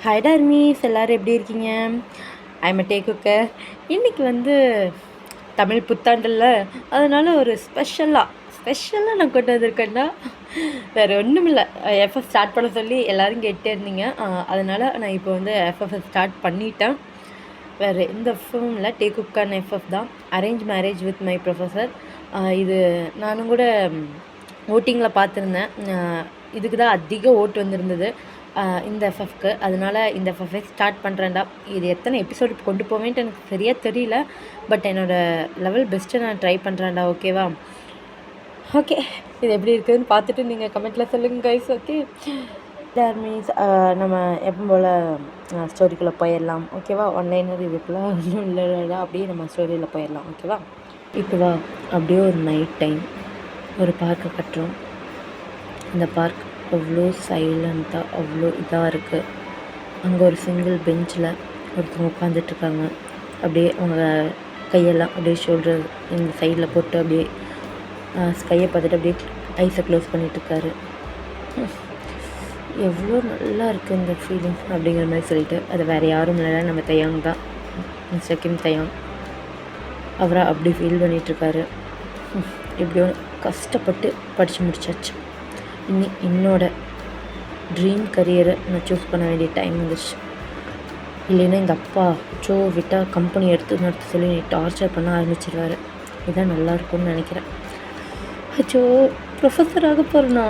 Hi டார்மீஸ், எல்லோரும் எப்படி இருக்கீங்க? I'm day cooker. இன்றைக்கி தமிழ் புத்தாண்டில், அதனால் ஒரு ஸ்பெஷலாக நான் கொண்டு வந்திருக்கேன்னா வேறு ஒன்றும் இல்லை. எஃப்எஃப் ஸ்டார்ட் பண்ண சொல்லி எல்லோரும் கேட்டே இருந்தீங்க. அதனால் நான் இப்போ எஃப்எஃப் ஸ்டார்ட் பண்ணிட்டேன். வேறு எந்த எஃப்எஃப்பும் இல்லை, டே குக்கர் எஃப்எஃப் தான். Arrange marriage with my professor. இது நானும் கூட ஓட்டிங்கில் பார்த்துருந்தேன். இதுக்கு தான் அதிக ஓட்டு வந்திருந்தது இந்த எஃப்எஃப்க்கு. அதனால் இந்த எஃப்எஃப்ஐ ஸ்டார்ட் பண்ணுறேன்டா. இது எத்தனை எபிசோடு கொண்டு போவேன்ட்டு எனக்கு சரியாக தெரியல. பட் என்னோடய லெவல் பெஸ்ட்டு நான் ட்ரை பண்ணுறேன்டா. ஓகேவா? ஓகே, இது எப்படி இருக்குதுன்னு பார்த்துட்டு நீங்கள் கமெண்ட்டில் சொல்லுங்கள் கைஸ். ஓகே, தேட் மீன்ஸ் நம்ம எப்போ போல் ஸ்டோரிக்குள்ளே போயிடலாம். ஓகேவா? ஒன்லைனர் இதுக்குள்ளே ஒன்றும் இல்லைடா, அப்படியே நம்ம ஸ்டோரியில் போயிடலாம். ஓகேவா? இப்போ அப்படியே ஒரு நைட் டைம் ஒரு பார்க்கை கட்டுறோம். அந்த பார்க் அவ்வளோ சைலண்ட்டாக அவ்வளோ இதாக இருக்குது. அங்கே ஒரு சிங்கிள் பெஞ்சில் ஒருத்தவங்க உட்காந்துட்ருக்காங்க. அப்படியே அவங்க கையெல்லாம் அப்படியே ஷோல்டர் இந்த சைடில் போட்டு அப்படியே கையை பார்த்துட்டு அப்படியே ஐஸை க்ளோஸ் பண்ணிகிட்ருக்காரு. எவ்வளோ நல்லா இருக்குது இந்த ஃபீலிங் அப்படிங்கிற மாதிரி சொல்லிட்டு, அது வேறு யாரும் இல்லை, நம்ம தையாங் தான், மிஸ்டர் கிம் தையாங். அவராக அப்படி ஃபீல் பண்ணிகிட்ருக்காரு. எப்படியோ கஷ்டப்பட்டு படித்து முடிச்சாச்சு. என்னோடய ட்ரீம் கரியரை நான் சூஸ் பண்ண வேண்டிய டைம் வந்துச்சு. இல்லைன்னா எங்கள் அப்பா விட்டால் கம்பெனி நடத்த சொல்லி டார்ச்சர் பண்ண ஆரம்பிச்சிடுவார். இதுதான் நல்லாயிருக்கும்னு நினைக்கிறேன். ப்ரொஃபஸர் ஆக போகிறேண்ணா,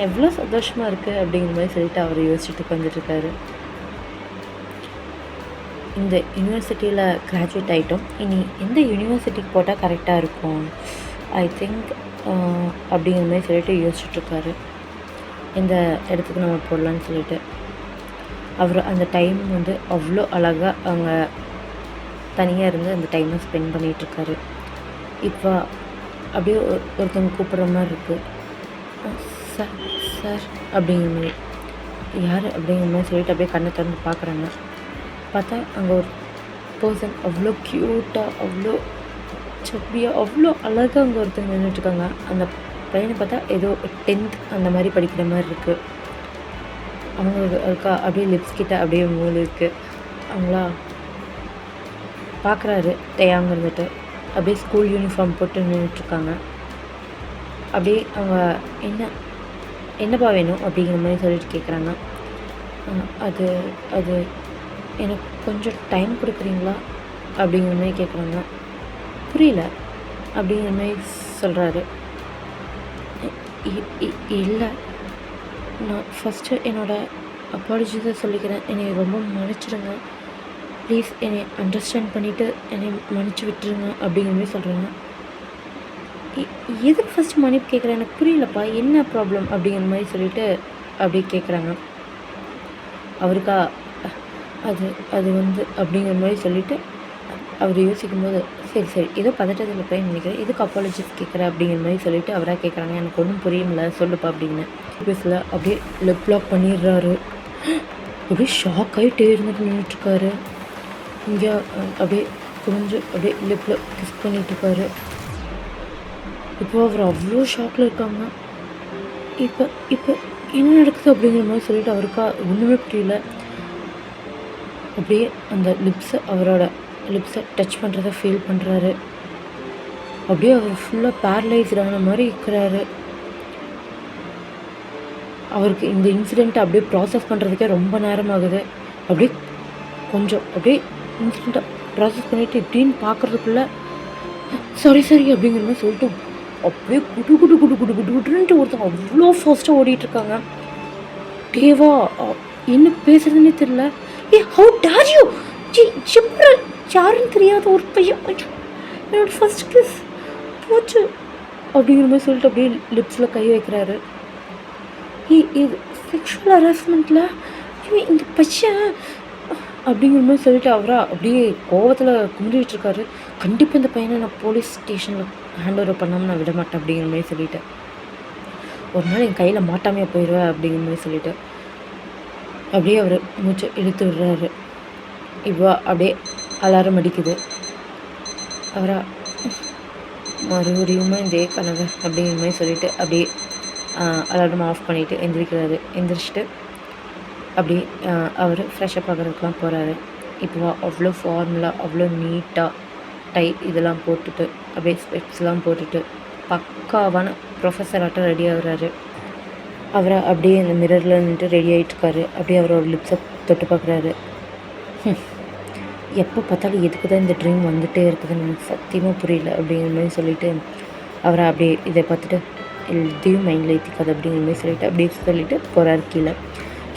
எவ்வளோ சந்தோஷமாக இருக்குது அப்படிங்கிற மாதிரி சொல்லிட்டு அவர் யோசிச்சுட்டு உட்காந்துட்ருக்காரு. இந்த யூனிவர்சிட்டியில் கிராஜுவேட் ஆகிட்டோம். இனி எந்த யூனிவர்சிட்டிக்கு போட்டால் கரெக்டாக இருக்கும், ஐ திங்க் அப்படிங்கிற மாதிரி சொல்லிட்டு யோசிச்சுட்ருக்காரு. எந்த இடத்துக்கு நம்ம போடலான்னு சொல்லிட்டு. அவர் அந்த டைம் அவ்வளோ அழகாக அவங்க தனியாக இருந்து அந்த டைமை ஸ்பெண்ட் பண்ணிகிட்ருக்காரு. இப்போ அப்படியே ஒருத்தவங்க கூப்பிட்ற மாதிரி இருக்குது. சார் சார் அப்படிங்கிற மாதிரி, யார் அப்படிங்கிற மாதிரி சொல்லிட்டு அப்படியே கண்ணை திறந்து பார்க்குறாங்க. பார்த்தா அங்கே ஒரு பர்சன் அவ்வளோ க்யூட்டாக அவ்வளோ சப்பியாக அவ்வளோ அழகாக அங்கே ஒருத்தர் நின்றுட்டுருக்காங்க. அந்த பையனை பார்த்தா ஏதோ 10th அந்த மாதிரி படிக்கிற மாதிரி இருக்குது. அவங்களுக்கு அப்படியே லிப்ஸ் கிட்ட அப்படியே மூணு இருக்குது. அவங்களா பார்க்குறாரு. தையாங்க அப்படியே ஸ்கூல் யூனிஃபார்ம் போட்டு நின்றுட்டுருக்காங்க. அப்படியே அவங்க என்னப்பா வேணும் அப்படிங்கிற மாதிரி சொல்லிட்டு கேட்குறாங்க. அது அது எனக்கு கொஞ்சம் டைம் கொடுக்குறீங்களா அப்படிங்கிற மாதிரி கேட்குறாங்க. புரியல அப்படிங்கிற மாதிரி சொல்கிறாரு. இல்லை, நான் ஃபஸ்ட்டு என்னோடய அப்பாலஜிஸை சொல்லிக்கிறேன், என்னை ரொம்ப மன்னிச்சிடுங்க ப்ளீஸ், என்னை அண்டர்ஸ்டாண்ட் பண்ணிவிட்டு என்னை மன்னிச்சு விட்டுருங்க அப்படிங்கிற மாதிரி சொல்கிறாங்க. எதுக்கு ஃபஸ்ட்டு மன்னிப்பு கேட்குறேன், எனக்கு புரியலப்பா, என்ன ப்ராப்ளம் அப்படிங்கிற மாதிரி சொல்லிவிட்டு அப்படியே கேட்குறாங்க. அவருக்கா அது அது அப்படிங்கிற மாதிரி சொல்லிவிட்டு அவர் யோசிக்கும்போது, சரி ஏதோ பதட்டத்தில் போய் நினைக்கிறேன், எதுக்கு அப்பாலஜிஸ் கேட்குறேன் அப்படிங்கிற மாதிரி சொல்லிவிட்டு அவராக கேட்குறாங்க. எனக்கு ஒன்றும் புரியுமில்ல, சொல்லுப்பா அப்படின்னு. ஆஃபீஸில் அப்படியே லிப் லாக் பண்ணிடுறாரு. அப்படியே ஷாக் ஆகிட்டே இருந்துட்டு நின்றுட்டுருக்காரு. இங்கே அப்படியே கொஞ்சம் அப்படியே லிப்பில் கிஸ் பண்ணிகிட்ருக்காரு. இப்போ அவர் அவ்வளோ ஷாக்கில் இருக்காங்க. இப்போ இப்போ என்ன நடக்குது அப்படிங்கிற மாதிரி சொல்லிவிட்டு அவருக்கா ஒன்றுமே புரியல. அப்படியே அந்த அவரோட லிப்ஸை டச் பண்ணுறத ஃபீல் பண்ணுறாரு. அப்படியே அவர் ஃபுல்லாக பேரலைஸ்டான மாதிரி இருக்கிறாரு. அவருக்கு இந்த இன்சிடெண்ட்டை அப்படியே ப்ராசஸ் பண்ணுறதுக்கே ரொம்ப நேரம் ஆகுது. அப்படியே கொஞ்சம் அப்படியே இன்சிடெண்ட்டை ப்ராசஸ் பண்ணிவிட்டு இப்படின்னு பார்க்குறதுக்குள்ளே சரி அப்படிங்கிற மாதிரி சொல்லிட்டு அப்படியே குடுன்ட்டு ஒருத்தவங்க அவ்வளோ ஃபாஸ்ட்டாக ஓடிட்டுருக்காங்க. தேவா என்ன பேசுறதுன்னே தெரியல. ஹவு டேர் யூ, யாருன்னு தெரியாத ஒரு பையன், என்னோட ஃபர்ஸ்ட் கிஸ் போச்சு அப்படிங்கிற மாதிரி சொல்லிட்டு அப்படியே லிப்ஸில் கை வைக்கிறாரு. இது செக்ஷுவல் ஹராஸ்மெண்ட்டில் இந்த பையன் அப்படிங்கிற மாதிரி சொல்லிட்டு அவராக அப்படியே கோவத்தில் கும்பிட்டுருக்காரு. கண்டிப்பாக இந்த பையனை நான் போலீஸ் ஸ்டேஷனில் ஹேண்ட் ஓவர் பண்ணாமல் நான் விட மாட்டேன் அப்படிங்கிற மாதிரி சொல்லிவிட்டு, ஒரு நாள் என் கையில் மாட்டாமையாக போயிடுவேன் அப்படிங்கிற மாதிரி சொல்லிவிட்டு அப்படியே அவர் மூச்சை இழுத்து விடுறாரு. இப்போ அப்படியே அலாரம் அடிக்குது. அவரா மறுபடியும் இதே கனவு அப்படிங்கிற மாதிரி சொல்லிவிட்டு அப்படியே அலாரம் ஆஃப் பண்ணிவிட்டு எந்திரிச்சிட்டு அப்படி அவர் ஃப்ரெஷ்ஷப் ஆகிறதுக்குலாம் போகிறாரு. இப்போ அவ்வளோ ஃபார்மலாக அவ்வளோ நீட்டாக டை இதெல்லாம் போட்டுட்டு அப்படியே ஸ்பெக்ஸ்லாம் போட்டுட்டு பக்காவான ப்ரொஃபஸராட்டம் ரெடி ஆகுறாரு. அவரை அப்படியே அந்த மிரரில் நின்றுட்டு ரெடி ஆகிட்டுருக்காரு. அப்படியே அவரோட லிப்ஸை தொட்டு பார்க்குறாரு. எப்போ பார்த்தாலும் எதுக்கு தான் இந்த ட்ரீம் வந்துகிட்டே இருக்குதுன்னு எனக்கு சத்தியமாக புரியல அப்படிங்கிற மாதிரி சொல்லிவிட்டு அவரை அப்படியே இதை பார்த்துட்டு எதையும் மைண்டில் ஏற்றிக்காது அப்படிங்கிற மாதிரி சொல்லிவிட்டு போகிறாரு.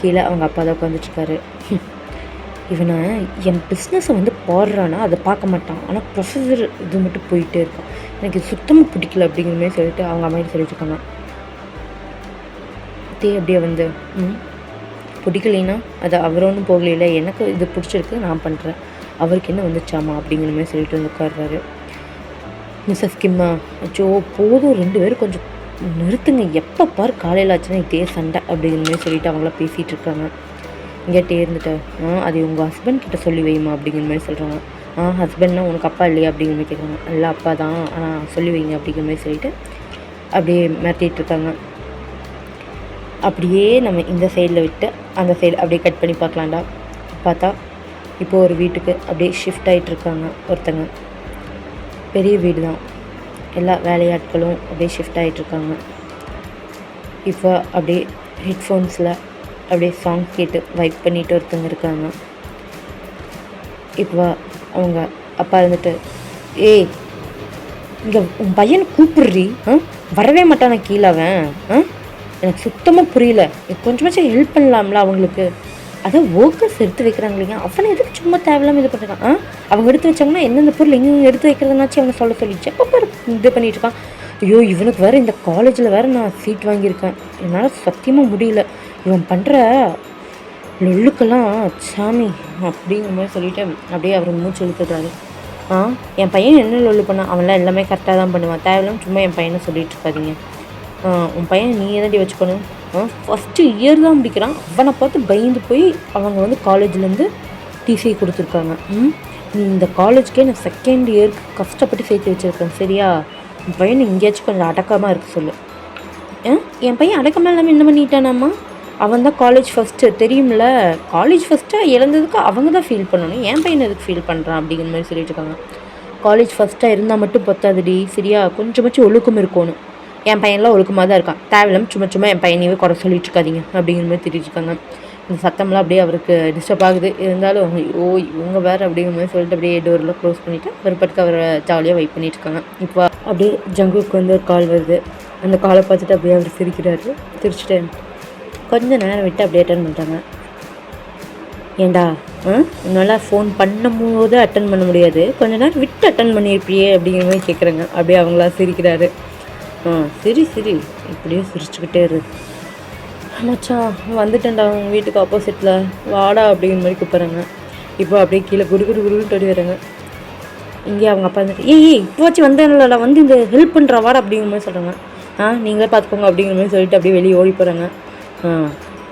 கீழே அவங்க அப்பா தான் உட்காந்துட்ருக்காரு. இவனை என் பிஸ்னஸை வந்து பாடுறான்னா அதை பார்க்க மாட்டான், ஆனால் ப்ரொஃபஸர் இது மட்டும் போயிட்டே இருக்கான், எனக்கு சுத்தமாக பிடிக்கல அப்படிங்கிற மாதிரி சொல்லிட்டு அவங்க அம்மாயிட்ட சொல்லிட்டுருக்காங்க. அப்படியே வந்து பிடிக்கலைன்னா அது அவர் ஒன்றும் போகலையில, எனக்கு இது பிடிச்சிருக்கு நான் பண்ணுறேன், அவருக்கு என்ன வந்துச்சாமா அப்படிங்கிற மாதிரி சொல்லிட்டு வந்து உட்காடுறாரு. மிஸ்ஸஸ் கிம்மா, அச்சோ போதும் 2 பேரும் கொஞ்சம் நிறுத்துங்க, எப்போ பார் காலையில் ஆச்சுன்னா இதே சண்டை அப்படிங்கிற மாதிரி சொல்லிட்டு அவங்களாம் பேசிகிட்டு இருக்காங்க. இங்கேட்டே இருந்துட்டேன். அது உங்கள் ஹஸ்பண்ட் கிட்ட சொல்லி வைமா அப்படிங்கிற மாதிரி சொல்கிறாங்க. ஹஸ்பண்ட்னா உனக்கு அப்பா இல்லையா அப்படிங்கிற மாதிரி கேட்குறாங்க. இல்லை அப்பா தான், ஆனால் சொல்லி வைங்க அப்படிங்கிற மாதிரி சொல்லிட்டு அப்படியே மிரட்டிகிட்டு இருக்காங்க. அப்படியே நம்ம இந்த சைடில் விட்டு அந்த சைடு அப்படியே கட் பண்ணி பார்க்கலாம்டா. பார்த்தா இப்போது ஒரு வீட்டுக்கு அப்படியே ஷிஃப்ட் ஆகிட்டுருக்காங்க ஒருத்தங்க. பெரிய வீடு தான், எல்லா வேலையாட்களும் அப்படியே ஷிஃப்ட் ஆகிட்டுருக்காங்க. இப்போ அப்படியே ஹெட்ஃபோன்ஸில் அப்படியே சாங் கேட்டு வைப் பண்ணிட்டு ஒருத்தங்க இருக்காங்க. இப்போ அவங்க அப்பா இருந்துட்டு, ஏய் இங்கே உன் பையனை கூப்பிடுறி, வரவே மாட்டான கீழே அவன், எனக்கு சுத்தமாக புரியல, கொஞ்சமாச்சும் ஹெல்ப் பண்ணலாம்ல அவங்களுக்கு, அதான் ஒர்க்கர்ஸ் எடுத்து வைக்கிறாங்க இல்லைங்க, அவனை எதுக்கு சும்மா தேவையில்லாமல் இது பண்ணுறான், அவங்க எடுத்து வச்சாங்கன்னா எந்தெந்த பொருள் எங்கே எடுத்து வைக்கிறதுனாச்சும் அவனை சொல்லிச்சு, அப்போ இது பண்ணிட்டு இருக்கான். ஐயோ இவனுக்கு வேறு இந்த காலேஜில் வேறு நான் சீட் வாங்கியிருக்கேன், என்னால் சத்தியமாக முடியல, இவன் பண்ணுற லொல்லுக்கெல்லாம் சாமி அப்படிங்கிற மாதிரி சொல்லிவிட்டு அப்படியே அவர் மூச்சு இழுத்துடுறாரு. என் பையன் என்ன லொல்லு பண்ணான், அவன்லாம் எல்லாமே கரெக்டாக தான் பண்ணுவான், தேவையில்லாமல் சும்மா என் பையனை சொல்லிட்டு இருக்காதீங்க, உன் பையனை நீங்கள் தாண்டி வச்சுக்கணும், ஃபஸ்ட்டு இயர் தான் முடிக்கிறான், அவனை பார்த்து பயந்து போய் அவங்க வந்து காலேஜ்லேருந்து டிசி கொடுத்துருக்காங்க. நீ இந்த காலேஜ்க்கே நான் செகண்ட் இயருக்கு கஷ்டப்பட்டு சேர்த்து வச்சுருக்கேன் சரியா, என் பையனை எங்கேயாச்சும் கொஞ்சம் அடக்கமாக இருக்க சொல்லு. என் பையன் அடக்கமாக இல்லாமல் என்ன பண்ணிட்டானாம்மா, அவன் தான் காலேஜ் ஃபஸ்ட்டு தெரியும்ல, காலேஜ் ஃபஸ்ட்டாக இழந்ததுக்கு அவங்க தான் ஃபீல் பண்ணணும், என் பையன் எதுக்கு ஃபீல் பண்ணுறான் அப்படிங்கிற மாதிரி சொல்லிட்டு இருக்காங்க. காலேஜ் ஃபஸ்ட்டாக இருந்தால் மட்டும் பத்தாதுடி சரியா, கொஞ்சமாச்சும் ஒழுக்கம் இருக்கணும், என் பையன்லாம் ஒழுக்கமாக தான் இருக்கான், தேவையில்லாமல் சும்மா என் பையனையே குறை சொல்லிட்டு இருக்காதீங்க அப்படிங்கிற மாதிரி திட்டிருக்காங்க. இந்த சத்தம்லாம் அப்படியே அவருக்கு டிஸ்டர்ப் ஆகுது, இருந்தாலும் இவங்க வேறு அப்படிங்கிற மாதிரி சொல்லிட்டு அப்படியே டோரில் க்ளோஸ் பண்ணிவிட்டு அவர் பட்டுக்கு அவரை ஜாலியாக வெயிட் பண்ணிட்டு இருக்காங்க. இப்போ அப்படியே ஜங்குக்கு வந்து ஒரு கால் வருது, அந்த காலை பார்த்துட்டு அப்படியே அவர் சிரிக்கிறாரு. சிரிச்சுட்டு கொஞ்சம் நேரம் விட்டு அப்படியே அட்டன் பண்ணுறாங்க. ஏண்டா உன்னால் ஃபோன் பண்ணும் போது அட்டன் பண்ண முடியாது, கொஞ்ச நேரம் விட்டு அட்டன் பண்ணியிருப்பியே அப்படிங்கிற மாதிரி கேட்குறாங்க. அப்படியே அவங்களா சிரிக்கிறாரு. சரி இப்படியே சிரிச்சுக்கிட்டே இரு மச்சான், வந்துட்டேன்டா அவங்க வீட்டுக்கு ஆப்போசிட்டில், வாடா அப்படிங்கிற மாதிரி கூப்பிட்றாங்க. இப்போ அப்படியே கீழே குடுன்னு தொடி வராங்க. இங்கே அவங்க அப்பா வந்துட்டு, ஏய் இப்போவாச்சும் வந்தேன்லடா, வந்து இந்த ஹெல்ப் பண்ணுறா வாடா அப்படிங்கிற மாதிரி சொல்கிறாங்க. நீங்களே பார்த்துக்கோங்க அப்படிங்கிற மாதிரி சொல்லிட்டு அப்படியே வெளியே ஓடி போகிறாங்க.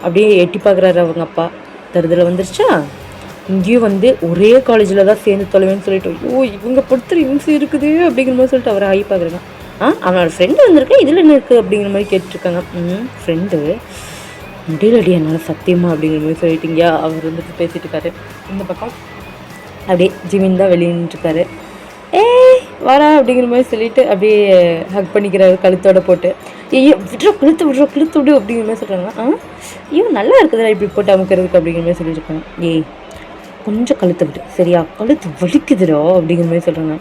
அப்படியே எட்டி பார்க்குறாரு அவங்க அப்பா, தருதலை வந்துருச்சா, இங்கேயும் வந்து ஒரே காலேஜில் தான் சேர்ந்து தொலைவேன்னு சொல்லிட்டு, இவங்க படுத்துற இவங்க இருக்குது அப்படிங்கிற மாதிரி சொல்லிட்டு அவரை ஆகி பார்க்குறாங்க. அவனோட ஃப்ரெண்டு வந்திருக்கேன், இதில் என்ன இருக்குது அப்படிங்கிற மாதிரி கேட்டுட்ருக்காங்க. ஃப்ரெண்டு முடியலடி என்னால் சத்தியமா அப்படிங்கிற மாதிரி சொல்லிட்டீங்க. அவர் வந்துட்டு பேசிகிட்டு இருக்காரு. இந்த பக்கம் அப்படியே ஜிமின் தான் வெளியே நின்றுருக்காரு. வாடா அப்படிங்கிற மாதிரி சொல்லிட்டு அப்படியே ஹக் பண்ணிக்கிறாரு கழுத்தோட போட்டு. விட்றா கழுத்து விடு அப்படிங்கிற மாதிரி சொல்கிறாங்க. நல்லா இருக்குதுடா இப்படி போட்டு அமுக்கிறதுக்கு அப்படிங்கிற மாதிரி சொல்லியிருக்காங்க. கொஞ்சம் கழுத்தை விட்டு சரியா, கழுத்து வலிக்குதுடா அப்படிங்கிற மாதிரி சொல்கிறாங்க.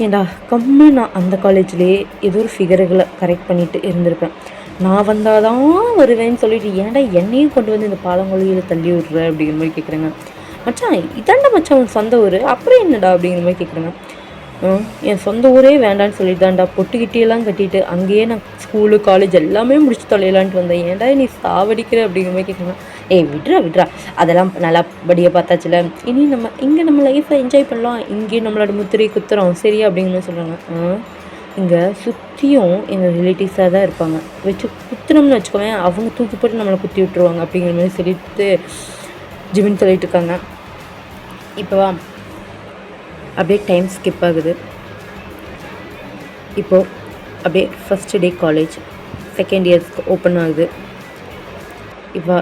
ஏண்டா கம்மா, நான் அந்த காலேஜ்லேயே ஏதோ ஒரு ஃபிகர்களை கரெக்ட் பண்ணிட்டு இருந்திருப்பேன், நான் வந்தால் தான் வருவேன்னு சொல்லிட்டு ஏன்டா என்னையும் கொண்டு வந்து இந்த பாலங்கொழியில் தள்ளி விட்ற அப்படிங்கிற மாதிரி கேட்குறாங்க. மச்சான் இதாண்டா மச்சான் உன் சொந்த ஊர், அப்புறம் என்னடா அப்படிங்கிற மாதிரி கேட்குறாங்க. என் சொந்த ஊரே வேண்டான்னு சொல்லிட்டு தான்டா பொட்டுக்கிட்டியெல்லாம் கட்டிட்டு அங்கேயே நான் ஸ்கூலு காலேஜ் எல்லாமே முடிச்சு தொலைலான்ட்டு வந்தேன், ஏன்டா நீ சாவடிக்கிற அப்படிங்கிற மாதிரி கேட்குறாங்க. விட்றா அதெல்லாம் நல்லா படியாக பார்த்தாச்சுல, இனி நம்ம லைஃப்பை என்ஜாய் பண்ணலாம், இங்கேயும் நம்மளோட முத்திரை குத்துறோம் சரியா அப்படிங்கிற மாதிரி சொல்கிறாங்க. இங்கே சுற்றியும் எங்கள் ரிலேட்டிவ்ஸாக தான் இருப்பாங்க, வச்சு குத்துனோம்னு வச்சுக்கோங்க அவங்க தூக்கி போட்டு நம்மளை குத்தி விட்டுருவாங்க அப்படிங்கிற மாதிரி சொல்லிட்டு ஜிமின் சொல்லிட்டு இருக்காங்க. இப்போவா அப்படியே டைம் ஸ்கிப் ஆகுது. இப்போது அப்படியே ஃபஸ்ட்டு டே காலேஜ் செகண்ட் இயர்ஸ்க்கு ஓப்பன் ஆகுது. இப்போ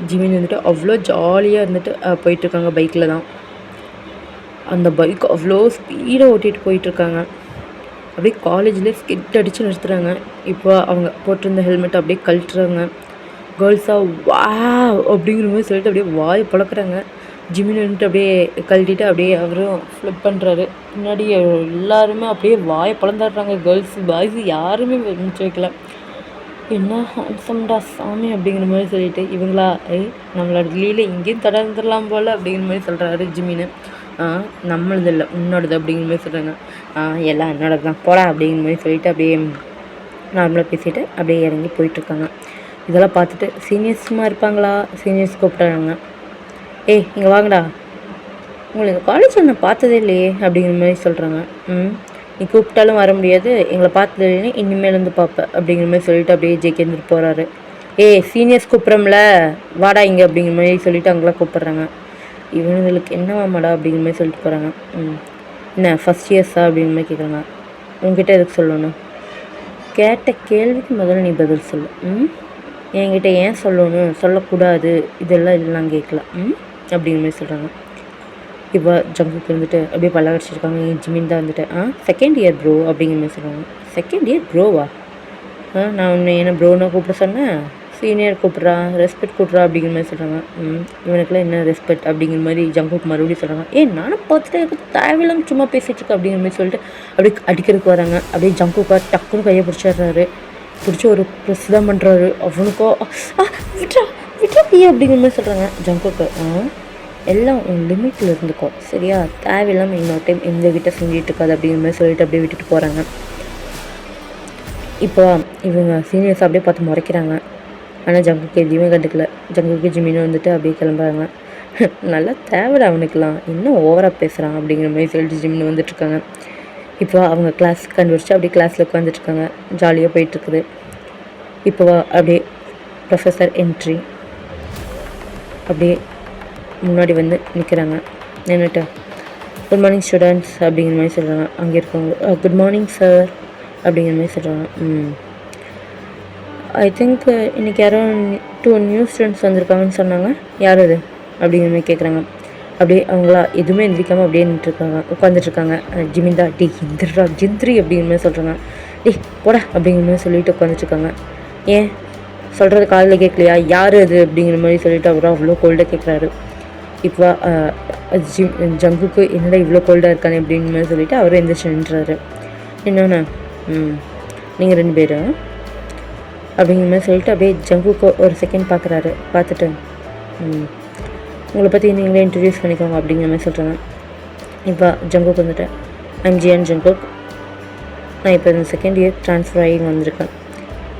ஜிமின் வந்துட்டு அவ்வளோ ஜாலியாக இருந்துட்டு போயிட்டுருக்காங்க. பைக்கில் தான். அந்த பைக் அவ்வளோ ஸ்பீடாக ஓட்டிகிட்டு போயிட்டுருக்காங்க. அப்படியே காலேஜ்லேயே ஸ்கிட் அடித்து நிறுத்துகிறாங்க. இப்போ அவங்க போட்டிருந்த ஹெல்மெட் அப்படியே கழட்டுறாங்க. கேர்ள்ஸாக வா அப்படிங்கிற மாதிரி சொல்லிட்டு அப்படியே வாய் பழக்கிறாங்க. ஜிமின் வந்துட்டு அப்படியே கழட்டிட்டு அப்படியே அவரும் ஃப்ளிப் பண்ணுறாரு. பின்னாடி எல்லாருமே அப்படியே வாயை பழந்தாடுறாங்க. கேர்ள்ஸு பாய்ஸு யாருமே மிச்ச வைக்கல. என்ன ஹேண்ட்ஸம்டா சாமி அப்படிங்கிற மாதிரி சொல்லிட்டு இவங்களா நம்மளோட லீல இங்கேயும் தொடர்ந்துடலாம் போல் அப்படிங்கிற மாதிரி சொல்கிறாரு ஜிமின்னு. நம்மளது இல்லை உன்னோடது அப்படிங்கிற மாதிரி சொல்கிறாங்க. எல்லாம் என்னோடது தான் போடா அப்படிங்கிற மாதிரி சொல்லிட்டு அப்படியே நார்மலாக பேசிவிட்டு அப்படியே இறங்கி போயிட்டுருக்காங்க. இதெல்லாம் பார்த்துட்டு சீனியர்ஸ் சும்மா இருப்பாங்களா? சீனியர்ஸ் கூப்பிட்றாங்க. இங்கே வாங்கடா, உங்களுக்கு காலேஜில் நான் பார்த்ததே இல்லையே அப்படிங்கிற மாதிரி சொல்கிறாங்க. நீ கூப்பிட்டாலும் வர முடியாது, எங்களை பார்த்தது இல்லைன்னு இனிமேல் வந்து பார்ப்பேன் அப்படிங்கிற மாதிரி சொல்லிட்டு அப்படியே ஜெயிக்கிட்டு போகிறாரு. சீனியர்ஸ் கூப்பிட்றோம்ல வாடா இங்கே அப்படிங்கிற மாதிரி சொல்லிவிட்டு அங்கெல்லாம் கூப்பிட்றாங்க. இவங்களுக்கு என்னவாமாடா அப்படிங்கிற மாதிரி சொல்லிட்டு போகிறாங்க. என்ன ஃபஸ்ட் இயர்ஸா அப்படிங்கிற மாதிரி கேட்குறாங்க. உங்ககிட்ட எதுக்கு சொல்லணும்? கேட்ட கேள்விக்கு முதல்ல நீ பதில் சொல்லு. என்கிட்ட ஏன் சொல்லணும், சொல்லக்கூடாது, இதெல்லாம் இல்லைலாம் கேட்கலாம் அப்படிங்கிற மாதிரி சொல்கிறாங்க. இப்போ ஜங்குக்கு வந்துட்டு அப்படியே பல்ல வச்சுருக்காங்க. ஜிமின் தான் வந்துட்டு செகண்ட் இயர் ப்ரோ அப்படிங்கிற மாதிரி சொல்கிறாங்க. செகண்ட் இயர் ப்ரோவா? நான் உன்னை என்ன ப்ரோனா கூப்பிட சொன்னேன்? சீனியர் கூப்பிட்றா, ரெஸ்பெக்ட் கூப்பிட்றா அப்படிங்கிற மாதிரி சொல்கிறாங்க. இவனுக்குலாம் என்ன ரெஸ்பெக்ட் அப்படிங்கிற மாதிரி ஜங்குக்கு மறுபடியும் சொல்கிறாங்க. நானும் பார்த்துட்டு தேவையில்லாமல் சும்மா பேசிகிட்டு இருக்கேன் அப்படிங்கிற மாதிரி சொல்லிட்டு அப்படியே அடிக்கிறதுக்கு வராங்க. அப்படியே ஜங்குக்கா டக்குன்னு கையை பிடிச்சிடுறாரு. பிடிச்சி ஒரு ப்ரெஸ் தான் பண்ணுறாரு. அவனுக்கோ விட்றா விட்றா பையா அப்படிங்கிற மாதிரி சொல்கிறாங்க. ஜங்குக்கு எல்லாம் லிமிட்டில் இருந்துக்கோ சரியா, தேவையில்லாமல் இன்னொரு டைம் எந்த கிட்ட செஞ்சுட்டு இருக்காது அப்படிங்கிற மாதிரி சொல்லிட்டு அப்படியே விட்டுட்டு போகிறாங்க. இப்போ இவங்க சீனியர்ஸ் அப்படியே பார்த்து முறைக்கிறாங்க. ஆனால் ஜங்குக்கு எதுவுமே கண்டுக்கல. ஜங்குக்கு ஜிமினும் வந்துட்டு அப்படியே கிளம்புறாங்க. நல்லா தேவைடா அவனுக்குலாம், இன்னும் ஓவராக பேசுகிறான் அப்படிங்கிற மாதிரி சொல்லிட்டு ஜிமின் வந்துட்டுருக்காங்க. இப்போ அவங்க கிளாஸ் கண்டுபிடிச்சி அப்படியே கிளாஸில் உட்காந்துட்ருக்காங்க. ஜாலியாக போயிட்டுருக்குது. இப்போ அப்படியே ப்ரொஃபஸர் என்ட்ரி அப்படியே முன்னாடி வந்து நிற்கிறாங்க. நின்றுட்டு குட் மார்னிங் ஸ்டூடெண்ட்ஸ் அப்படிங்கிற மாதிரி சொல்கிறாங்க. அங்கே இருக்கவங்க குட் மார்னிங் சார் அப்படிங்கிற மாதிரி சொல்கிறாங்க. ஐ திங்க் இன்றைக்கி யாரோ 2 நியூ ஸ்டூடெண்ட்ஸ் வந்திருக்காங்கன்னு சொன்னாங்க. யார் அது அப்படிங்கிற மாதிரி கேட்குறாங்க. அப்படியே அவங்களா எதுவுமே எந்திரிக்காமல் அப்படியே நின்றுருக்காங்க, உட்காந்துட்ருக்காங்க. ஜிமின்தா இந்திரா ஜிந்திரி அப்படிங்கிற மாதிரி சொல்கிறாங்க. போடா அப்படிங்கிற மாதிரி சொல்லிட்டு உட்காந்துட்ருக்காங்க. ஏன் சொல்கிறது காலையில் கேட்கலையா? யார் அது அப்படிங்கிற மாதிரி சொல்லிட்டு அவரும் அவ்வளோ கோல்டாக கேட்குறாரு. இப்போ ஜங்குக்கு என்னடா இவ்வளோ கோல்டாக இருக்கானே அப்படிங்கிற மாதிரி சொல்லிவிட்டு அவரும் எந்திரிச்சு நின்றுறாரு. என்னண்ணா நீங்கள் 2 பேர் அப்படிங்கிற மாதிரி சொல்லிட்டு அப்படியே ஜங்குக்கு ஒரு செகண்ட் பார்க்குறாரு. பார்த்துட்டு உங்களை பற்றி நீங்களே இன்ட்ரடியூஸ் பண்ணிக்கோங்க அப்படிங்கிற மாதிரி சொல்கிறாங்க. இப்போ ஜங்குக்கு வந்துட்டு ஐம் ஜிஎன் ஜங்குக், நான் இப்போ இந்த செகண்ட் இயர் ட்ரான்ஸ்ஃபர் ஆகி வந்திருக்கேன்,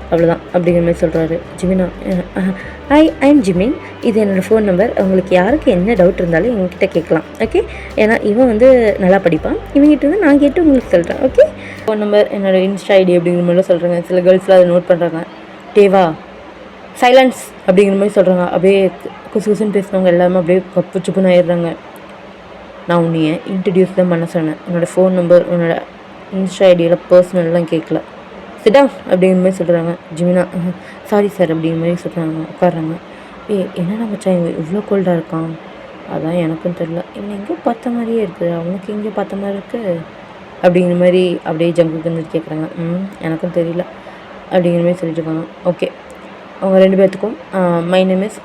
அவ்வளோதான் அப்படிங்கிற மாதிரி சொல்கிறாரு. ஜிமினா ஐம் ஜிமின், இது என்னோடய ஃபோன் நம்பர், உங்களுக்கு யாருக்கு என்ன டவுட் இருந்தாலும் எங்ககிட்ட கேட்கலாம். ஓகே, ஏன்னா இவன் வந்து நல்லா படிப்பான், இவங்ககிட்ட வந்து நான் கேட்டு உங்களுக்கு சொல்கிறேன். ஓகே, ஃபோன் நம்பர் என்னோடய இன்ஸ்டா ஐடி அப்படிங்கிற மாதிரிலாம் சொல்கிறாங்க. சில கேர்ள்ஸ்லாம் அதை நோட் பண்ணுறாங்க. டேவா சைலன்ஸ் அப்படிங்கிற மாதிரி சொல்கிறாங்க. அப்படியே குசு குசுன்னு பேசுனவங்க எல்லாமே அப்படியே கப்பு சுப்புன்னு ஆயிடுறாங்க. நான் உன்னைய இன்ட்ரடியூஸ் தான் பண்ண சொன்னேன், என்னோடய ஃபோன் நம்பர் உன்னோட இன்ஸ்டா ஐடியில் பர்சனல்லாம் கேட்கல, சிடா அப்படிங்கிற மாதிரி சொல்கிறாங்க. ஜிமினா சாரி சார் அப்படிங்கிற மாதிரி சொல்கிறாங்க. உட்காடுறாங்க. என்னடா மச்சான் இவ்வளோ கோல்டாக இருக்கான்? அதான் எனக்கும் தெரில, இவனை எங்கேயோ பார்த்த மாதிரியே இருக்குது, அவனுக்கு எங்கேயோ பார்த்த மாதிரி இருக்குது அப்படிங்கிற மாதிரி அப்படியே ஜங்குக்கு வந்து கேட்குறாங்க. எனக்கும் தெரியல அப்படிங்கிற மாதிரி சொல்லிட்டு இருக்காங்க. ஓகே, அவங்க 2 பேர்த்துக்கும் my name is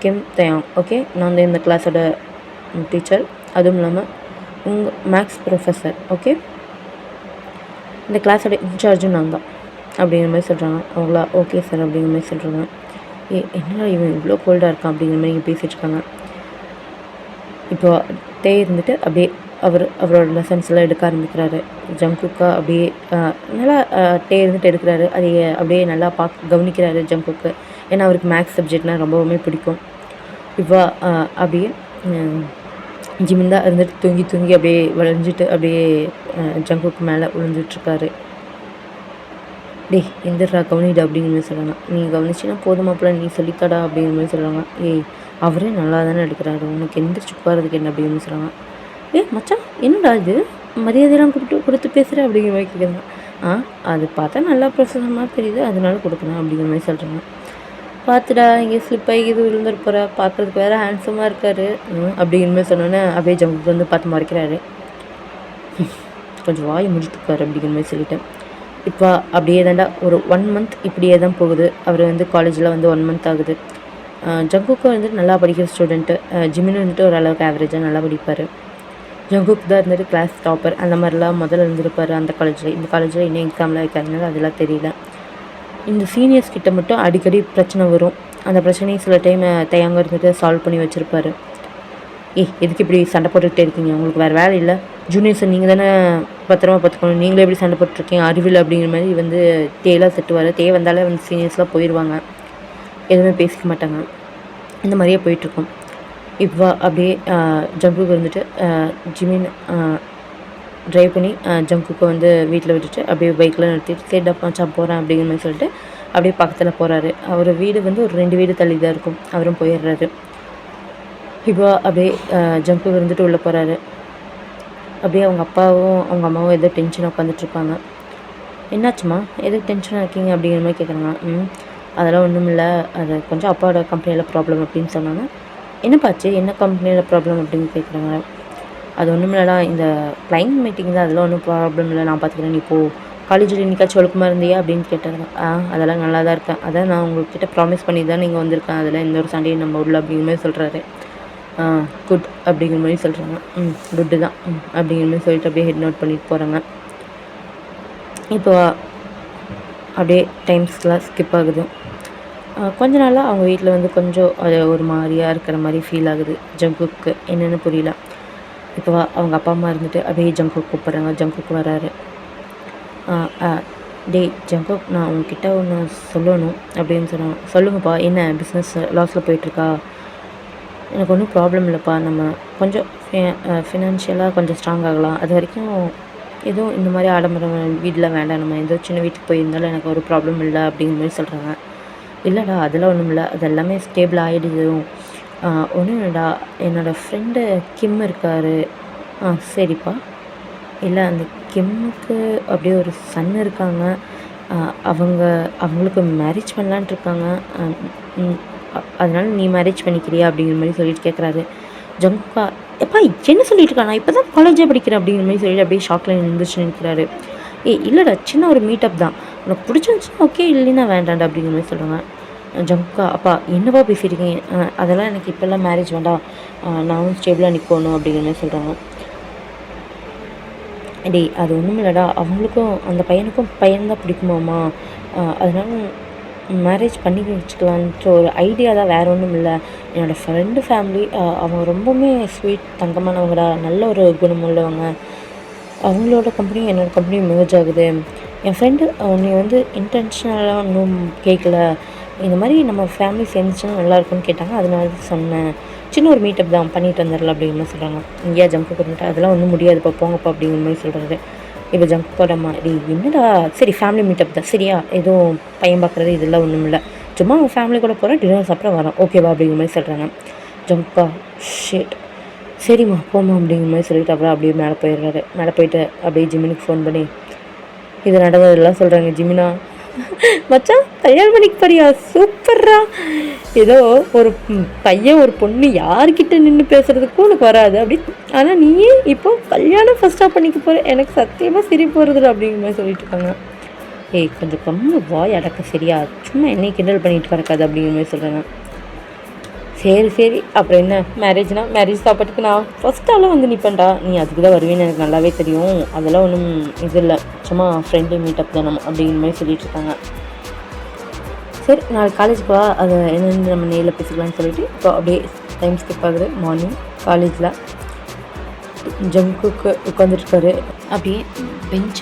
Kim Taeyang. Okay, நான் வந்து இந்த கிளாஸோட டீச்சர், அதுவும் இல்லாமல் உங்கள் மேக்ஸ் ப்ரொஃபஸர். ஓகே, இந்த கிளாஸோட இன்சார்ஜும் நான் தான் அப்படிங்கிற மாதிரி சொல்கிறாங்க. அவங்களா ஓகே சார் அப்படிங்கிற மாதிரி சொல்கிறாங்க. என்னடா இவன் இவ்வளோ கோல்டாக இருக்கான் அப்படிங்கிற மாதிரி இங்கே பேசிகிட்ருக்காங்க. இப்போ டே இருந்துட்டு அப்படியே அவரோட லெசன்ஸ் எல்லாம் எடுக்க ஆரம்பிக்கிறாரு. ஜங்குக்கா அப்படியே நல்லா டே இருந்துட்டு எடுக்கிறாரு. அதை அப்படியே நல்லா கவனிக்கிறாரு ஜங்குக்கு. ஏன்னா அவருக்கு மேக்ஸ் சப்ஜெக்ட்னால் ரொம்பவுமே பிடிக்கும். இப்போ அப்படியே ஜிமின் தான் இருந்துட்டு தூங்கி அப்படியே வளைஞ்சிட்டு அப்படியே ஜங்குக்கு மேலே விழுந்துட்டுருக்காரு. எந்திரா கவனிடா அப்படிங்கிற மாதிரி சொல்கிறாங்க. நீ கவனிச்சின்னா போதுமாப்பில், நீ சொல்லித்தடா அப்படிங்கிற மாதிரி சொல்கிறாங்க. அவரே நல்லா தானே எடுக்கிறாரு, உனக்கு எந்திரிச்சு உட்காரதுக்கு என்ன அப்படிங்கிற மாதிரி சொல்கிறாங்க. மச்சான் என்னடா இது மரியாதையெல்லாம் கொடுத்து பேசுகிற அப்படிங்கிற மாதிரி கேட்குறாங்க. அது பார்த்தா நல்லா ப்ரொஃபஸர் மாதிரி தெரியுது, அதனால கொடுக்குறேன் அப்படிங்கிற மாதிரி சொல்கிறாங்க. பார்த்துடா இங்கே ஸ்லிப் ஆகி இது விழுந்துட்டு போகிற, பார்க்குறதுக்கு வேறு ஹேண்ட்ஸமாக இருக்கார் அப்படிங்கிற மாதிரி சொன்னோன்னே அப்படியே ஜங்குக்கு வந்து பார்த்து மறைக்கிறாரு. கொஞ்சம் வாய் முடிச்சுட்டுருக்காரு அப்படிங்கிற மாதிரி சொல்லிட்டேன். இப்போ அப்படியே தாண்டா ஒரு 1 மந்த் இப்படியே தான் போகுது. அவர் வந்து காலேஜில் வந்து 1 மந்த் ஆகுது. ஜங்குக்கு வந்துட்டு நல்லா படிக்கிற ஸ்டூடெண்ட்டு. ஜிமின் வந்துட்டு ஓரளவுக்கு ஆவரேஜாக நல்லா படிப்பார். ஜங்குக்கு தான் இருந்துட்டு கிளாஸ் டாப்பர் அந்த மாதிரிலாம் முதல்ல இருந்திருப்பார் அந்த காலேஜில். இந்த காலேஜில் இன்னும் எக்ஸாம்லாம் வைக்காதனால அதெல்லாம் தெரியல. இந்த சீனியர்ஸ் கிட்ட மட்டும் அடிக்கடி பிரச்சனை வரும். அந்த பிரச்சனையை சில டைம் தயங்க இருந்துட்டு சால்வ் பண்ணி வச்சுருப்பாரு. எதுக்கு இப்படி சண்டை போட்டுக்கிட்டே இருக்கீங்க, உங்களுக்கு வேறு வேலை இல்லை, ஜூனியர்ஸை நீங்கள் தானே பத்திரமா பார்த்துக்கணும், நீங்களே எப்படி சண்டை போட்டுருக்கீங்க அறிவில் அப்படிங்கிற மாதிரி வந்து தேலாம் திட்டுவார். வந்தாலே வந்து சீனியர்ஸ்லாம் போயிடுவாங்க, எதுவுமே பேசிக்க மாட்டாங்க. இந்த மாதிரியே போயிட்டுருக்கோம். இப்போ அப்படியே ஜங்குக்கு வந்துட்டு ஜிமின் ட்ரைவ் பண்ணி ஜங்குக்கு வந்து வீட்டில் விட்டுட்டு அப்படியே பைக்கில் நிறுத்திட்டு சரி மச்சான் போகிறேன் அப்படிங்கிற மாதிரி சொல்லிட்டு அப்படியே பக்கத்தில் போகிறாரு. அவர் வீடு வந்து ஒரு 2 வீடு தள்ளி தான் இருக்கும். அவரும் போயிடுறாரு. இப்போ அப்படியே ஜங்குக்கு இருந்துட்டு உள்ளே போகிறாரு. அப்படியே அவங்க அப்பாவும் அவங்க அம்மாவும் ஏதோ டென்ஷனாக உட்காந்துட்ருப்பாங்க. என்னாச்சுமா, எதுக்கு டென்ஷனாக இருக்கீங்க அப்படிங்கிற மாதிரி கேட்குறாங்க. அதெல்லாம் ஒன்றும் இல்லை, அது கொஞ்சம் அப்பாவோட கம்பெனியில் ப்ராப்ளம் அப்படின்னு சொன்னாங்க. என்னப்பாச்சு, என்ன கம்பெனியில் ப்ராப்ளம் அப்படின்னு கேட்குறாங்க. அது ஒன்றும் இல்லைடா, இந்த கிளைண்ட் மீட்டிங் தான், அதெல்லாம் ஒன்றும் ப்ராப்ளம் இல்லை, நான் பார்த்துக்கிறேன், நீ போ. காலேஜில் இன்னைக்காச்சும் ஒழுக்கமாக இருந்தியா அப்படின்னு கேட்டாங்க. அதெல்லாம் நல்லா தான் இருக்கேன், அதான் நான் உங்கள்கிட்ட ப்ராமிஸ் பண்ணி தான் நீங்கள் வந்திருக்கேன், அதில் எந்த ஒரு சண்டையும் நம்ம உள்ள அப்படிங்கிற மாதிரி சொல்கிறாரு. குட் அப்படிங்கிற மாதிரி சொல்கிறாங்க. குட்டு தான் அப்படிங்கிற மாதிரி சொல்லிட்டு அப்படியே ஹெட் நோட் பண்ணிட்டு போகிறாங்க. இப்போ அப்படியே டைம்ஸ்லாம் ஸ்கிப் ஆகுது. கொஞ்ச நாளாக அவங்க வீட்டில் வந்து கொஞ்சம் அது ஒரு மாதிரியாக இருக்கிற மாதிரி ஃபீல் ஆகுது. ஜங்குக்கு என்னென்னு புரியல. இப்போ அவங்க அப்பா அம்மா இருந்துட்டு அப்படியே ஜங்குக்கு கூப்பிட்றாங்க. ஜங்குக்கு வராரு. டேய் ஜங்குக், நான் உங்ககிட்ட ஒன்று சொல்லணும் அப்படின்னு சொன்னாங்க. சொல்லுங்கப்பா, என்ன பிஸ்னஸ் லாஸில் போயிட்டுருக்கா? எனக்கு ஒன்றும் ப்ராப்ளம் இல்லைப்பா, நம்ம கொஞ்சம் ஃபினான்ஷியலாக கொஞ்சம் ஸ்ட்ராங் ஆகலாம், அது வரைக்கும் எதுவும் இந்த மாதிரி ஆடம்பரம் வீட்டில் வேண்டாம், நம்ம எந்த சின்ன வீட்டுக்கு போயிருந்தாலும் எனக்கு ஒரு ப்ராப்ளம் இல்லை அப்படிங்கிற மாதிரி சொல்கிறாங்க. இல்லைடா அதெல்லாம் ஒன்றும் இல்லை, அது எல்லாமே ஸ்டேபிள் ஆகிடுது. ஒன்றும் இல்லைடா, என்னோடய ஃப்ரெண்டு கிம் இருக்கார். சரிப்பா. இல்லை அந்த கிம்முக்கு அப்படியே ஒரு சன் இருக்காங்க. அவங்களுக்கு மேரேஜ் பண்ணலான்ட்டு இருக்காங்க. அதனால் நீ மேரேஜ் பண்ணிக்கிறியா அப்படிங்கிற மாதிரி சொல்லிட்டு கேட்குறாரு. ஜங்குக்கா எப்பா என்ன சொல்லிட்டு இருக்கா, நான் இப்போ தான் காலேஜே படிக்கிறேன் அப்படிங்கிற மாதிரி சொல்லிட்டு அப்படியே ஷாக்கில் இருந்துச்சு நிற்கிறாரு. இல்லைடா சின்ன ஒரு மீட்டப் தான், உனக்கு பிடிச்சிருந்துச்சுன்னா ஓகே, இல்லைன்னா வேண்டாண்டா அப்படிங்கிற மாதிரி சொல்கிறாங்க. ஜங்குக்கா அப்பா என்னப்பா பேசியிருக்கீங்க, அதெல்லாம் எனக்கு இப்போல்லாம் மேரேஜ் வேண்டாம், நானும் ஸ்டேபிளாக நிற்கணும் அப்படிங்கிற மாதிரி சொல்கிறாங்க. டேய் அது ஒன்றும் இல்லைடா, அவங்களுக்கும் அந்த பையனுக்கும் பையன்தான் பிடிக்குமாம்மா, அதனால மேரேஜ் பண்ணி வச்சுக்கலான்ட்டு ஒரு ஐடியா தான், வேறு ஒன்றும் இல்லை. என்னோடய ஃப்ரெண்டு ஃபேமிலி அவங்க ரொம்பவுமே ஸ்வீட் தங்கமானவங்கடா, நல்ல ஒரு குணம் உள்ளவங்க. அவங்களோட கம்பெனியும் என்னோடய கம்பெனியும் மேர்ஜ் ஆகுது. என் ஃப்ரெண்டு நீ வந்து இன்டென்ஷனலாக ஒன்றும் கேட்கல, இந்த மாதிரி நம்ம ஃபேமிலி சேர்ந்துச்சுன்னா நல்லாயிருக்குன்னு கேட்டாங்க, அதனால தான் சொன்னேன். சின்ன ஒரு மீட்டப் தான் பண்ணிட்டு வந்துடலாம் அப்படிங்கிற மாதிரி சொல்கிறாங்க. இங்கேயா ஜம்ப் பண்ணிட்டு அதெல்லாம் ஒன்றும் முடியாதுப்பா போங்கப்பா அப்படிங்கிற மாதிரி சொல்கிறாரு. இப்போ ஜங்குக்கோட மாதிரி என்னடா சரி ஃபேமிலி மீட்டப் தான் சரியா, எதுவும் பையன் பார்க்குறது இதெல்லாம் ஒன்றும் இல்லை, சும்மா அவன் ஃபேமிலி கூட போகிறேன், டின்னர் சாப்பிட வரோம் ஓகேவா அப்படிங்கிற மாதிரி சொல்கிறாங்க. ஜங்குக்கா ஷேட் சரிம்மா போமா அப்படிங்கிற மாதிரி சொல்லிட்டு அப்புறம் அப்படியே மேலே போயிடுறாரு. மேலே போயிட்டு அப்படியே ஜிமினுக்கு ஃபோன் பண்ணி இது நடந்ததெல்லாம் சொல்கிறாங்க. ஜிமினா மச்சான் கல்யாணம் பண்ணிக்கு போறியா, சூப்பர்ரா, ஏதோ ஒரு பையன் ஒரு பொண்ணு யார்கிட்ட நின்று பேசுறதுக்கும் உனக்கு வராது அப்படி, ஆனால் நீயே இப்போ கல்யாணம் ஃபஸ்ட்டாக பண்ணிக்க போகிற, எனக்கு சத்தியமாக சிரிப்பு வருது அப்படிங்கிற மாதிரி சொல்லிட்டு இருக்காங்க. கொஞ்சம் கம்மி வாய் அடக்க சரியா, சும்மா என்னை கிண்டல் பண்ணிட்டு கிடக்காது அப்படிங்கிற மாதிரி சொல்கிறாங்க. சரி அப்புறம் என்ன, மேரேஜ் சாப்பாட்டுக்கு நான் ஃபஸ்ட்டாலாம் வந்து நிற்பேன்டா, நீ அதுக்கு தான் வருவேன்னு எனக்கு நல்லாவே தெரியும், அதெல்லாம் ஒன்றும் இது இல்லை, சும்மா ஃப்ரெண்ட்லி மீட்டப் தான் நம்ம அப்படிங்கிற மாதிரி சொல்லிட்டு இருக்காங்க. சரி நாளைக்கு காலேஜுக்கு வா, அதை என்னென்னு நம்ம நேரில் பேசிக்கலாம்னு சொல்லிட்டு இப்போ அப்படியே டைம் ஸ்கிப் ஆகுது. மார்னிங் காலேஜில் ஜங்குக்கு உட்காந்துருக்காரு. அப்படியே பெஞ்ச்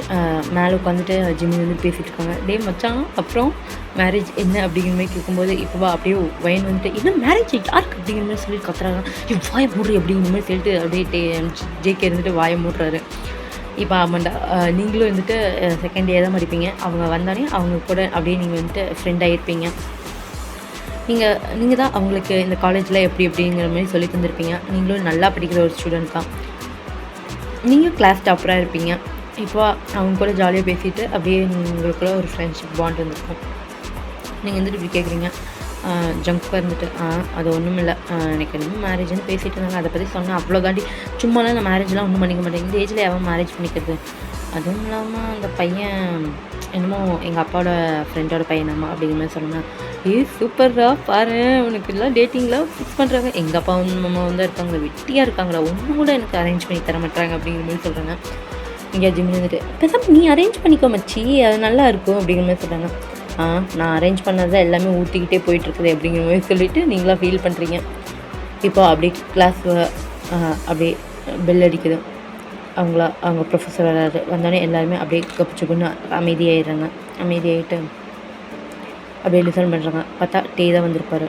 மேலே உட்காந்துட்டு ஜிம்மி வந்து பேசிகிட்டு இருக்காங்க. டே மச்சான் அப்புறம் மேரேஜ் என்ன அப்படிங்கிற மாதிரி கேட்கும்போது இப்போவா அப்படியே வயன் வந்துட்டு என்ன மேரேஜ் யாருக்கு அப்படிங்கிற மாதிரி சொல்லிட்டு கத்துறாங்க. வாயை மூடுறி அப்படிங்கிற மாதிரி சொல்லிட்டு அப்படியே ஜேகே இருந்துட்டு வாயை மூடுறாரு. இப்போ ஆமாண்டா நீங்களும் வந்துட்டு செகண்ட் இயர் தான் படிப்பீங்க, அவங்க வந்தானே அவங்க கூட அப்படியே நீங்கள் வந்துட்டு ஃப்ரெண்ட் ஆகிருப்பீங்க. நீங்கள் தான் அவங்களுக்கு இந்த காலேஜில் எப்படிங்கிற மாதிரி சொல்லி தந்திருப்பீங்க. நீங்களும் நல்லா படிக்கிற ஒரு ஸ்டூடெண்ட் தான், நீங்கள் கிளாஸ் டாப்பராக இருப்பீங்க. இப்போ அவங்க கூட ஜாலியாக பேசிவிட்டு அப்படியே உங்களுக்குள்ள ஒரு ஃப்ரெண்ட்ஷிப் பாண்ட் வந்துருக்கும். நீங்கள் வந்துட்டு இப்படி கேட்குறீங்க, ஜங்க் இருந்துட்டு அது ஒன்றும் இல்லை, எனக்கு என்னமோ மேரேஜ்னு பேசிகிட்டு இருந்தாங்க. அதை பற்றி சொன்னேன். அவ்வளோதாண்டி, சும்மாலாம் நான் மேரேஜ்லாம் ஒன்றும் பண்ணிக்க மாட்டேன். இந்த ஏஜில் எவன் மேரேஜ் பண்ணிக்கிறது? அதுவும் இல்லாமல் அந்த பையன் என்னமோ எங்கள் அப்பாவோட ஃப்ரெண்டோட பையனாமா அப்படிங்கிற மாதிரி சொன்னேன். சூப்பர்ரா, பாரு உனக்கு எல்லாம் டேட்டிங்லாம் ஃபிக்ஸ் பண்ணுறாங்க. எங்கள் அப்பா அம்மா வந்து இருக்காங்களா, வெட்டியாக இருக்காங்களா, ஒன்று கூட எனக்கு அரேஞ்ச் பண்ணி தர மாட்டாங்க அப்படிங்கிற மாதிரி சொல்கிறாங்க. இங்கே ஜிம் வந்துட்டு பேசாமல் நீ அரேஞ்ச் பண்ணிக்கோ மச்சி, அது நல்லா இருக்கும் அப்படிங்கிற மாதிரி சொல்கிறாங்க. நான் அரேஞ்ச் பண்ணதான் எல்லாமே ஊற்றிக்கிட்டே போயிட்டுருக்குது அப்படிங்கிற மாதிரி சொல்லிவிட்டு நீங்களாம் ஃபீல் பண்ணுறீங்க. இப்போ அப்படியே கிளாஸ் அப்படியே பெல் அடிக்குது. அவங்க ப்ரொஃபஸர் வராது. வந்தோடனே எல்லாருமே அப்படியே கப்பிச்சுக்குன்னு அமைதியாகிடுறாங்க. அமைதியாகிட்டு அப்படியே லிசன் பண்ணுறாங்க. பார்த்தா டே தான் வந்திருப்பார்.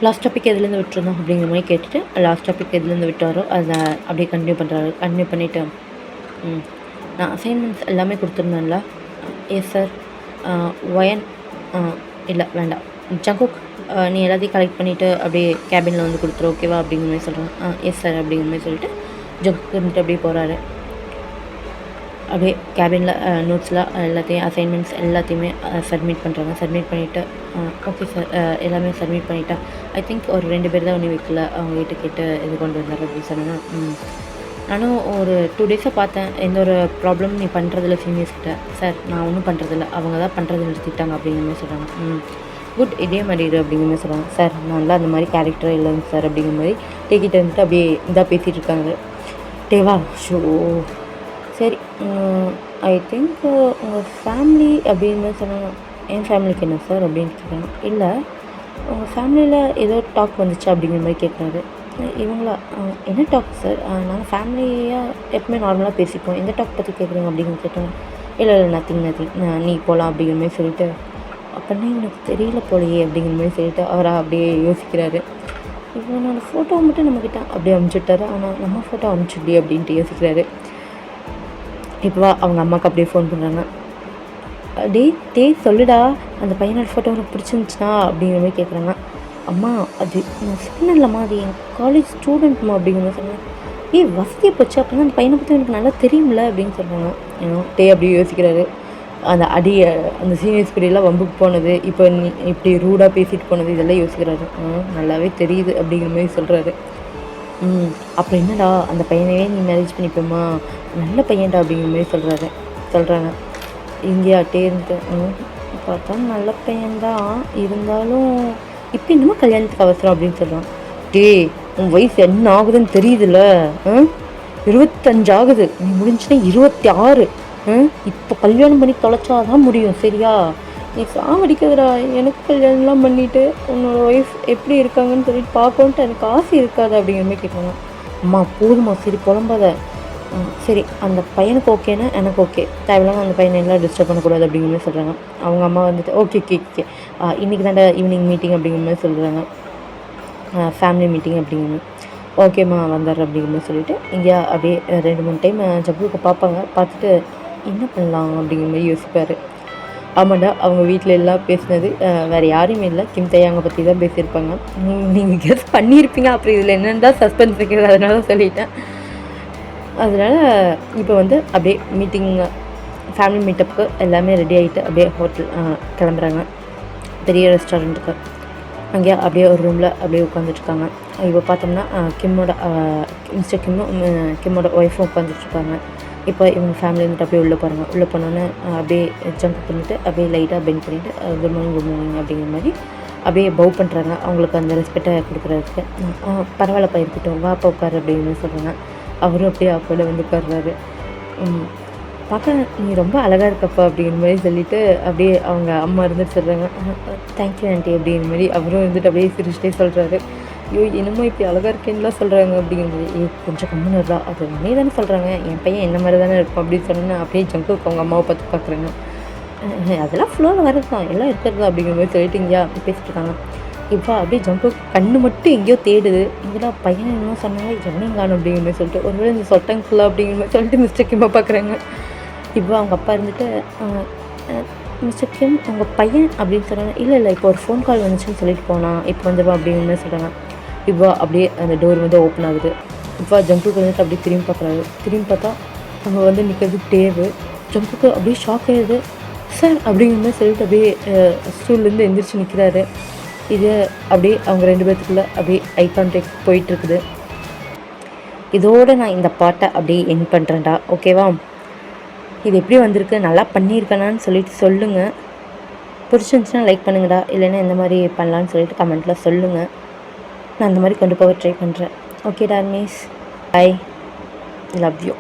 லாஸ்ட் டாபிக் எதுலேருந்து விட்டுருந்தோம் அப்படிங்கிற மாதிரி கேட்டுட்டு லாஸ்ட் டாபிக் எதுலேருந்து விட்டாரோ அதை அப்படியே கண்டினியூ பண்ணுறாரு. கண்டினியூ பண்ணிவிட்டு நான் அசைன்மெண்ட்ஸ் எல்லாமே கொடுத்துருந்தேன்ல. Yes sir. ஒயன் இல்லை வேண்டாம், ஜங்குக் நீ எல்லாத்தையும் கலெக்ட் பண்ணிவிட்டு அப்படியே கேபினில் வந்து கொடுத்துரு, ஓகேவா அப்படிங்கிற மாதிரி சொல்கிறாங்க. எஸ் சார் அப்படிங்கிற மாதிரி சொல்லிட்டு ஜங்குக் இருந்துட்டு அப்படியே போகிறாரு. அப்படியே கேபினில் நோட்ஸ்லாம் எல்லாத்தையும் அசைன்மெண்ட்ஸ் எல்லாத்தையுமே சப்மிட் பண்ணுறாங்க. சப்மிட் பண்ணிவிட்டு ஓகே சார் எல்லாமே சப்மிட் பண்ணிவிட்டா. ஐ திங்க் ஒரு 2 பேர் தான் ஒன்றும் வைக்கல, அவங்க கிட்ட கேட்டு இது கொண்டு வந்தார் அப்படின்னு சொன்னாங்க. நானும் ஒரு 2 டேஸாக பார்த்தேன், எந்த ஒரு ப்ராப்ளம் நீ பண்ணுறதில்ல சீனியர்ஸ் கிட்ட. சார் நான் ஒன்றும் பண்ணுறதில்ல, அவங்க தான் பண்ணுறது நிறுத்திட்டாங்க அப்படிங்கிற மாதிரி சொல்கிறாங்க. குட், இதே மாதிரி இரு அப்படிங்கிற மாதிரி சொல்கிறாங்க. சார் நான் அந்த மாதிரி கேரக்டர் இல்லைங்க சார் அப்படிங்கிற மாதிரி டேக்கிட்ட வந்துட்டு அப்படியே இதாக பேசிகிட்டு இருக்காங்க. டேவா ஷோ சரி, ஐ திங்க் உங்கள் ஃபேமிலி அப்படின்னு சொன்னாங்க. என் ஃபேமிலிக்கு என்ன சார் அப்படின்னு கேட்குறாங்க. இல்லை உங்கள் ஃபேமிலியில் ஏதோ டாக் வந்துச்சு அப்படிங்கிற மாதிரி கேட்குறாரு. இவங்களா என்ன டாக் சார்? நாங்கள் ஃபேமிலியாக எப்பவுமே நார்மலாக பேசிப்போம், எந்த டாக் பற்றி கேட்குறீங்க அப்படின்னு கேட்டாங்க. இல்லை நத்திங் நீ போகலாம் அப்படிங்கிற மாதிரி சொல்லிவிட்டு அப்படின்னா எனக்கு தெரியல போலையே அப்படிங்கிற மாதிரி சொல்லிவிட்டு அவரை அப்படியே யோசிக்கிறாரு. இவனோட ஃபோட்டோவை மட்டும் நம்மக்கிட்ட அப்படியே அனுப்பிச்சுட்டாரு, ஆனால் நம்ம ஃபோட்டோ அனுப்பிச்சுடி அப்படின்ட்டு யோசிக்கிறாரு. இப்போ அவங்க அம்மாவுக்கு அப்படியே ஃபோன் பண்ணுறாங்க. டே சொல்லுடா, அந்த பையனோட ஃபோட்டோ உனக்கு பிடிச்சிருந்துச்சுனா அப்படிங்கிற மாதிரி கேட்குறாங்க. அம்மா அது நான் சொன்னேன்லம்மா, அது என் காலேஜ் ஸ்டூடெண்ட்மா அப்படிங்கிற மாதிரி சொன்னாங்க. வசதியை போச்சு, அப்படின்னா அந்த பையனை பற்றி எனக்கு நல்லா தெரியும்ல அப்படின்னு சொல்கிறாங்க. டே அப்படியே யோசிக்கிறாரு. அந்த அந்த சீனியர்ஸ் கூடலாம் வம்புக்கு போனது, இப்போ நீ இப்படி ரூடாக பேசிட்டு போனது, இதெல்லாம் யோசிக்கிறாரு. நல்லாவே தெரியுது அப்படிங்கிற மாதிரி சொல்கிறாரு. அப்புறம் என்னடா அந்த பையனையே நீ மேரேஜ் பண்ணிப்போமா, நல்ல பையன்டா அப்படிங்கிற மாதிரி சொல்கிறாங்க. இங்கேயாட்டே இருந்துட்டு பார்த்தா நல்ல பையன்தான், இருந்தாலும் இப்போ என்னமோ கல்யாணத்துக்கு அவசரம் அப்படின்னு சொல்கிறான். உன் வயசு என்ன ஆகுதுன்னு தெரியுதுல்ல, 25 ஆகுது, நீ முடிஞ்சுன்னா 26. இப்போ கல்யாணம் பண்ணி தொலைச்சாதான் முடியும், சரியா? நீ சாவடிக்கிறதுடா, எனக்கு கல்யாணம்லாம் பண்ணிவிட்டு உன்னோட ஒய்ஃப் எப்படி இருக்காங்கன்னு சொல்லிட்டு பார்க்கணுன்ட்டு எனக்கு ஆசை இருக்காது அப்படிங்கிற மாதிரி கேட்குறாங்க. அம்மா போதுமா, சரி புலம்பாத. சரி அந்த பையனுக்கு ஓகேன்னா எனக்கு ஓகே, தேவையில்லாமல் அந்த பையனை எல்லாம் டிஸ்டர்ப் பண்ணக்கூடாது அப்படிங்கிற மாதிரி சொல்கிறாங்க. அவங்க அம்மா வந்துட்டு ஓகே இன்றைக்கி தாண்டா ஈவினிங் மீட்டிங் அப்படிங்கிற மாதிரி சொல்கிறாங்க. ஃபேமிலி மீட்டிங் அப்படிங்கிற ஓகேம்மா வந்தார் அப்படிங்கிற மாதிரி சொல்லிவிட்டு இங்கே அப்படியே 2-3 டைம் ஜப்புக்கு பார்ப்பாங்க. பார்த்துட்டு என்ன பண்ணலாம் அப்படிங்கிற மாதிரி யோசிப்பார். ஆமாண்டா, அவங்க வீட்டில் எல்லாம் பேசினது வேறு யாருமே இல்லை, கிம் தையாங்கை பற்றி தான் பேசியிருப்பாங்க. நீங்கள் கெஸ் பண்ணியிருப்பீங்க, அப்புறம் இதில் என்னென்னு தான் சஸ்பென்ஸ் வைக்கிறது, அதனால தான் சொல்லிட்டேன். அதனால் இப்போ வந்து அப்படியே மீட்டிங் ஃபேமிலி மீட்டப்புக்கு எல்லாமே ரெடி ஆகிட்டு அப்படியே ஹோட்டல் கிளம்புறாங்க, பெரிய ரெஸ்டாரண்ட்டுக்கு. அங்கேயே அப்படியே ஒரு ரூமில் அப்படியே உட்காந்துட்ருக்காங்க. இப்போ பார்த்தோம்னா மிஸ்டர் கிம்மோட ஒய்ஃபும் உட்காந்துட்ருக்காங்க. இப்போ இவங்க ஃபேமிலி வந்துட்டு அப்படியே உள்ளே போனோன்னே அப்படியே ஜம்ப் பண்ணிவிட்டு அப்படியே லைட்டாக பெண்ட் பண்ணிவிட்டு குட் மார்னிங் அப்படிங்கிற மாதிரி அப்படியே பவ் பண்ணுறாங்க. அவங்களுக்கு அந்த ரெஸ்பெக்டை கொடுக்குறதுக்கு. பரவாயில்லப்பா இருக்கட்டும், வாப்பா உட்காரு அப்படிங்கிற மாதிரி சொல்கிறாங்க. அவரும் அப்படியே அப்போட வந்து உட்கார்றாரு. பார்க்க நீ ரொம்ப அழகாக இருக்கப்பா அப்படிங்கிற மாதிரி சொல்லிவிட்டு அப்படியே அவங்க அம்மா இருந்துட்டு சொல்கிறாங்க. தேங்க்யூ ஆண்டி அப்படிங்கிற மாதிரி அவரும் இருந்துட்டு அப்படியே சிரிச்சிட்டே சொல்கிறாரு. என்னமோ இப்படி அழகாக இருக்கேன்னுலாம் சொல்கிறாங்க அப்படிங்கிற மாதிரி. கொஞ்சம் கம்முன்னு தான், அது உண்மையே தானே சொல்கிறாங்க, என் பையன் என்ன மாதிரி தானே இருப்பான் அப்படின்னு சொன்னோன்னா அப்படியே ஜங்குக்கு அவங்க அம்மாவை பார்த்து பார்க்குறாங்க. அதெல்லாம் ஃப்ளோவில் வரது தான், எல்லாம் இருக்கிறது அப்படிங்கிற மாதிரி சொல்லிட்டு இங்கேயா பேசிட்டு இருக்காங்க. இப்போ அப்படியே ஜம்பு கண்ணு மட்டும் எங்கேயோ தேடுது. இங்கெல்லாம் பையன் என்ன சொன்னாங்க, எவனையும் காணும் அப்படிங்கிற மாதிரி சொல்லிட்டு ஒருவேளை இந்த சொட்டங்குள்ள அப்படிங்கிற மாதிரி சொல்லிட்டு மிஸ்டர் கிம்மை பார்க்குறாங்க. இப்போ அவங்க அப்பா இருந்துட்டு மிஸ்டர் கிம் உங்கள் பையன் அப்படின்னு சொல்கிறாங்க. இல்லை இப்போ ஒரு ஃபோன் கால் வந்துச்சுன்னு சொல்லிட்டு போனான், இப்போ வந்துடுவா அப்படிங்கிற மாதிரி சொல்கிறாங்க. இப்போ அப்படியே அந்த டோர் வந்து ஓப்பன் ஆகுது. இப்போ ஜம்புக்கு வந்துட்டு அப்படியே திரும்பி பார்க்குறாரு. திரும்பி பார்த்தா அவங்க வந்து நிற்கிறது டேவு. ஜம்புக்கு அப்படியே ஷாக் ஆகிடுது. சார் அப்படிங்கிற மாதிரி சொல்லிட்டு அப்படியே ஸ்டூல்லேருந்து எந்திரிச்சு நிற்கிறாரு. இது அப்படியே அவங்க 2 பேர்த்துக்குள்ளே அப்படியே ஐ கான்டாக்ட் போயிட்டுருக்குது. இதோடு நான் இந்த பாட்டை அப்படியே எண்ட் பண்ணுறேன்டா, ஓகேவா? இது எப்படி வந்திருக்கு, நல்லா பண்ணியிருக்கேனான்னு சொல்லிட்டு சொல்லுங்கள். பிடிச்சிருந்துச்சுன்னா லைக் பண்ணுங்கடா, இல்லைன்னா எந்த மாதிரி பண்ணலான்னு சொல்லிட்டு கமெண்ட்டில் சொல்லுங்கள். நான் அந்த மாதிரி கொண்டு போக ட்ரை பண்ணுறேன். Okay darlings, bye, love you.